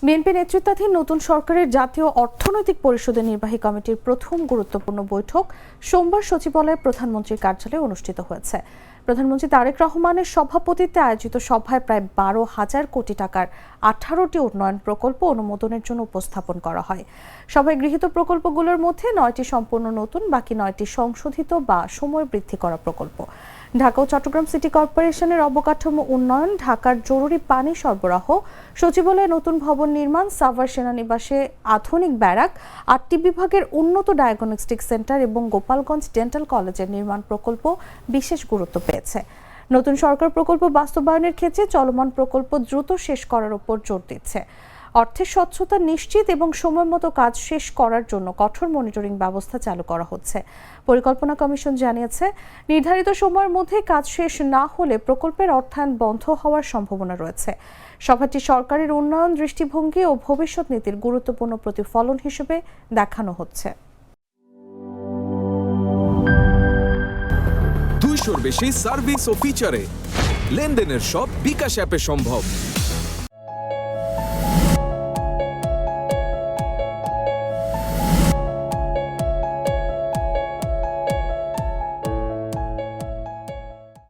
BNP নেতৃত্বাধীন নতুন সরকারের জাতীয় অর্থনৈতিক পরিষদের নির্বাহী কমিটির প্রথম গুরুত্বপূর্ণ বৈঠক সোমবার সচিবালয়ে প্রধানমন্ত্রীর কার্যালয়ে অনুষ্ঠিত হয়েছে। প্রধানমন্ত্রী তারেক রহমানের সভাপতিত্বে আয়োজিত সভায় প্রায় 12,000 কোটি টাকার 18টি উন্নয়ন প্রকল্প অনুমোদনের জন্য উপস্থাপন করা হয়। সভায় গৃহীত প্রকল্পগুলোর মধ্যে 9টি সম্পূর্ণ নতুন, বাকি 9টি সংশোধিত বা সময় বৃদ্ধি করা প্রকল্প। ঢাকা ও চট্টগ্রাম সিটি কর্পোরেশনের অবকাঠামো উন্নয়ন, ঢাকার জরুরি পানি সরবরাহ, সচিবালয়ে নতুন ভবন নির্মাণ, সাভার সেনানিবাসে আধুনিক ব্যারাক, 8টি বিভাগের উন্নত ডায়াগনস্টিক সেন্টার এবং গোপালগঞ্জ ডেন্টাল কলেজের নির্মাণ প্রকল্প বিশেষ গুরুত্ব পেয়েছে। নতুন সরকার প্রকল্প বাস্তবায়নের ক্ষেত্রে চলমান প্রকল্প দ্রুত শেষ করার উপর জোর দিচ্ছে। অর্থের স্বচ্ছতা নিশ্চিত এবং সময়মতো কাজ শেষ করার জন্য কঠোর মনিটরিং ব্যবস্থা চালু করা হচ্ছে। পরিকল্পনা কমিশন জানিয়েছে, নির্ধারিত সময়ের মধ্যে কাজ শেষ না হলে প্রকল্পের অর্থায়ন বন্ধ হওয়ার সম্ভাবনা রয়েছে। সভাটি সরকারের উন্নয়ন দৃষ্টিভঙ্গি ও ভবিষ্যৎ নীতির গুরুত্বপূর্ণ প্রতিফলন হিসেবে দেখানো হচ্ছে। 200-র বেশি সার্ভিস ও ফিচারে লেনদেনের সব বিকাশ অ্যাপে সম্ভব।